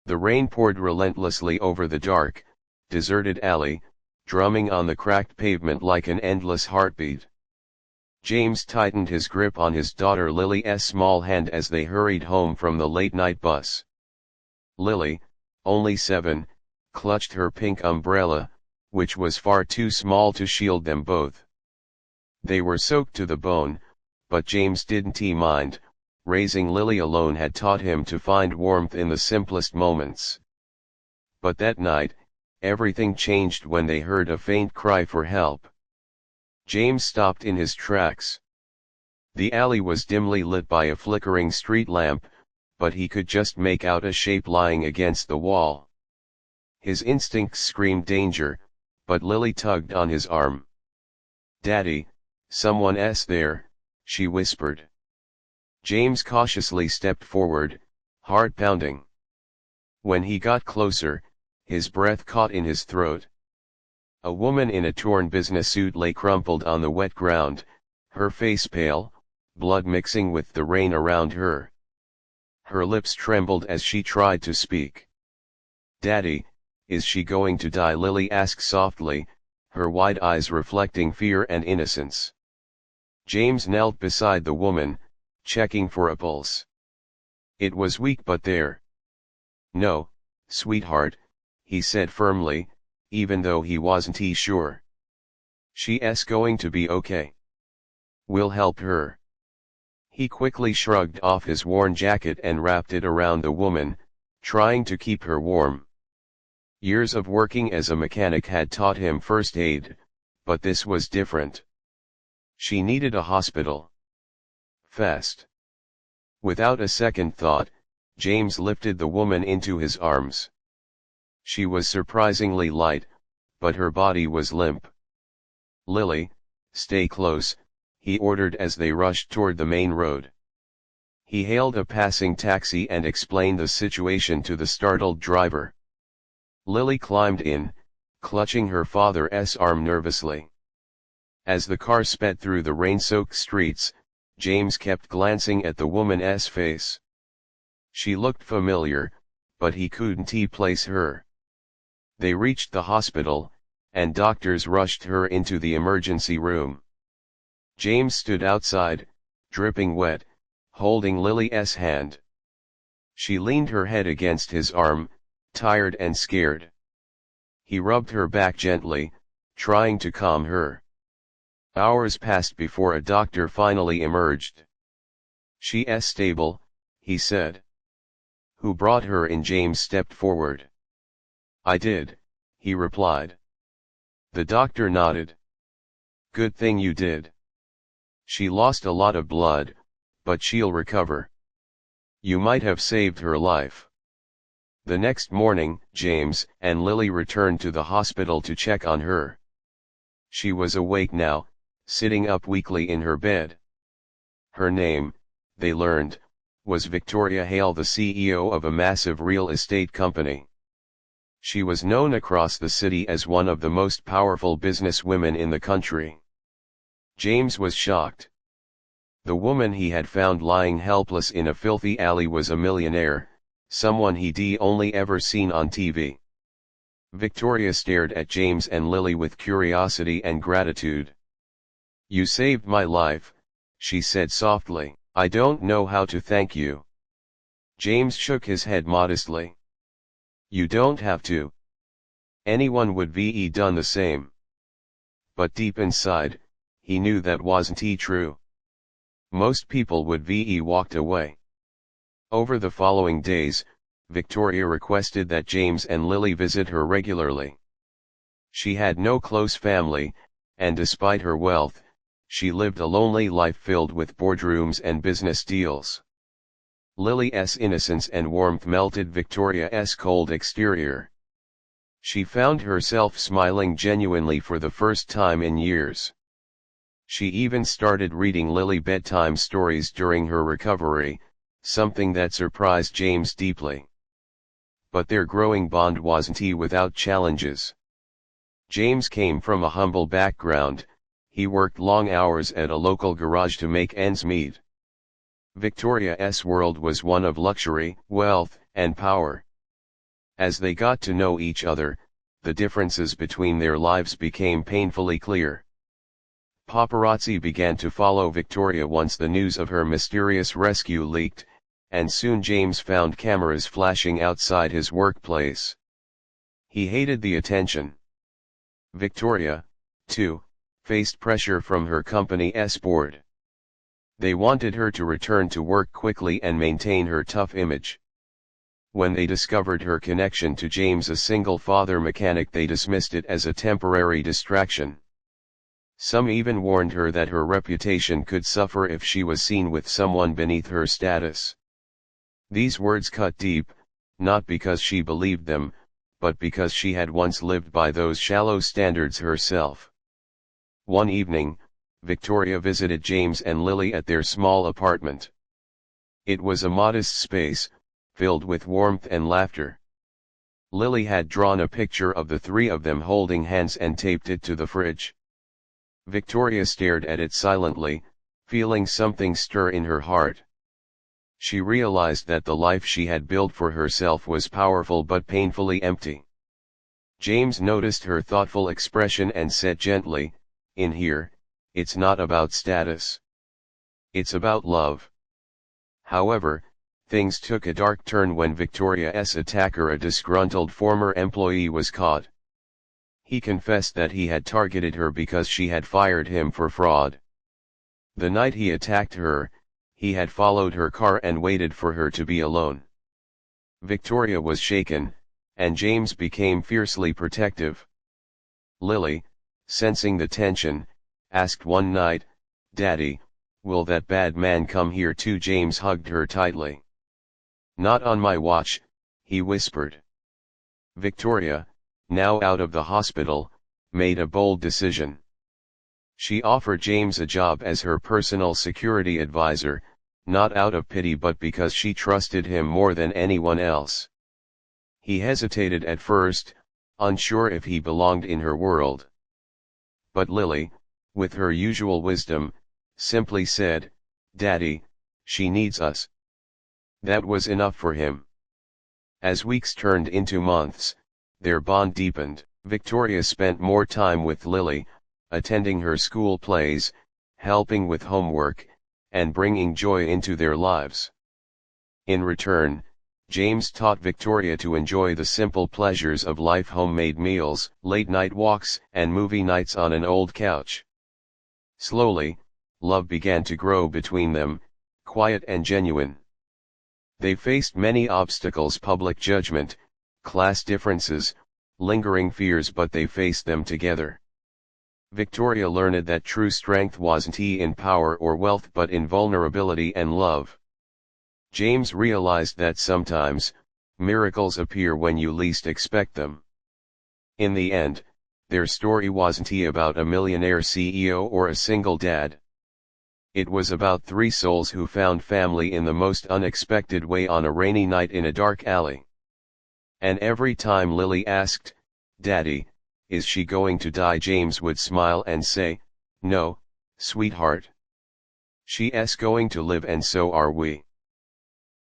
The rain poured relentlessly over the dark, deserted alley, drumming on the cracked pavement like an endless heartbeat. James tightened his grip on his daughter Lily's small hand as they hurried home from the late-night bus. Lily, only 7, clutched her pink umbrella, which was far too small to shield them both. They were soaked to the bone, but James didn't mind. Raising Lily alone had taught him to find warmth in the simplest moments. But that night, everything changed when they heard a faint cry for help. James stopped in his tracks. The alley was dimly lit by a flickering street lamp, but he could just make out a shape lying against the wall. His instincts screamed danger, but Lily tugged on his arm. "Daddy, someone's there," she whispered. James cautiously stepped forward, heart pounding. When he got closer, his breath caught in his throat. A woman in a torn business suit lay crumpled on the wet ground, her face pale, blood mixing with the rain around her. Her lips trembled as she tried to speak. "Daddy, is she going to die?" Lily asked softly, her wide eyes reflecting fear and innocence. James knelt beside the woman, checking for a pulse. It was weak but there. "No, sweetheart," he said firmly, even though he wasn't sure. "She's going to be okay. We'll help her." He quickly shrugged off his worn jacket and wrapped it around the woman, trying to keep her warm. Years of working as a mechanic had taught him first aid, but this was different. She needed a hospital. Fast. Without a second thought, James lifted the woman into his arms. She was surprisingly light, but her body was limp. "Lily, stay close," he ordered as they rushed toward the main road. He hailed a passing taxi and explained the situation to the startled driver. Lily climbed in, clutching her father's arm nervously. As the car sped through the rain-soaked streets, James kept glancing at the woman's face. She looked familiar, but he couldn't place her. They reached the hospital, and doctors rushed her into the emergency room. James stood outside, dripping wet, holding Lily's hand. She leaned her head against his arm, tired and scared. He rubbed her back gently, trying to calm her. Hours passed before a doctor finally emerged. "She's stable," he said. "Who brought her in?" James stepped forward. "I did," he replied. The doctor nodded. "Good thing you did. She lost a lot of blood, but she'll recover. You might have saved her life." The next morning, James and Lily returned to the hospital to check on her. She was awake now, sitting up weakly in her bed. Her name, they learned, was Victoria Hale, the CEO of a massive real estate company. She was known across the city as one of the most powerful businesswomen in the country. James was shocked. The woman he had found lying helpless in a filthy alley was a millionaire, someone he'd only ever seen on TV. Victoria stared at James and Lily with curiosity and gratitude. "You saved my life," she said softly. "I don't know how to thank you." James shook his head modestly. "You don't have to. Anyone would be done the same." But deep inside, he knew that wasn't true. Most people would be walked away. Over the following days, Victoria requested that James and Lily visit her regularly. She had no close family, and despite her wealth, she lived a lonely life filled with boardrooms and business deals. Lily's innocence and warmth melted Victoria's cold exterior. She found herself smiling genuinely for the first time in years. She even started reading Lily bedtime stories during her recovery, something that surprised James deeply. But their growing bond wasn't without challenges. James came from a humble background. He worked long hours at a local garage to make ends meet. Victoria's world was one of luxury, wealth, and power. As they got to know each other, the differences between their lives became painfully clear. Paparazzi began to follow Victoria once the news of her mysterious rescue leaked, and soon James found cameras flashing outside his workplace. He hated the attention. Victoria, too, faced pressure from her company's board. They wanted her to return to work quickly and maintain her tough image. When they discovered her connection to James, a single-father mechanic, they dismissed it as a temporary distraction. Some even warned her that her reputation could suffer if she was seen with someone beneath her status. These words cut deep, not because she believed them, but because she had once lived by those shallow standards herself. One evening, Victoria visited James and Lily at their small apartment. It was a modest space, filled with warmth and laughter. Lily had drawn a picture of the three of them holding hands and taped it to the fridge. Victoria stared at it silently, feeling something stir in her heart. She realized that the life she had built for herself was powerful but painfully empty. James noticed her thoughtful expression and said gently, "In here, it's not about status. It's about love." However, things took a dark turn when Victoria's attacker, a disgruntled former employee, was caught. He confessed that he had targeted her because she had fired him for fraud. The night he attacked her, he had followed her car and waited for her to be alone. Victoria was shaken, and James became fiercely protective. Lily, sensing the tension, asked one night, "Daddy, will that bad man come here too?" James hugged her tightly. "Not on my watch," he whispered. Victoria, now out of the hospital, made a bold decision. She offered James a job as her personal security advisor, not out of pity but because she trusted him more than anyone else. He hesitated at first, unsure if he belonged in her world. But Lily, with her usual wisdom, simply said, "Daddy, she needs us." That was enough for him. As weeks turned into months, their bond deepened. Victoria spent more time with Lily, attending her school plays, helping with homework, and bringing joy into their lives. In return, James taught Victoria to enjoy the simple pleasures of life: homemade meals, late-night walks, and movie nights on an old couch. Slowly, love began to grow between them, quiet and genuine. They faced many obstacles: public judgment, class differences, lingering fears, but they faced them together. Victoria learned that true strength wasn't in power or wealth but in vulnerability and love. James realized that sometimes, miracles appear when you least expect them. In the end, their story wasn't about a millionaire CEO or a single dad. It was about three souls who found family in the most unexpected way on a rainy night in a dark alley. And every time Lily asked, "Daddy, is she going to die?" James would smile and say, "No, sweetheart. She's going to live, and so are we."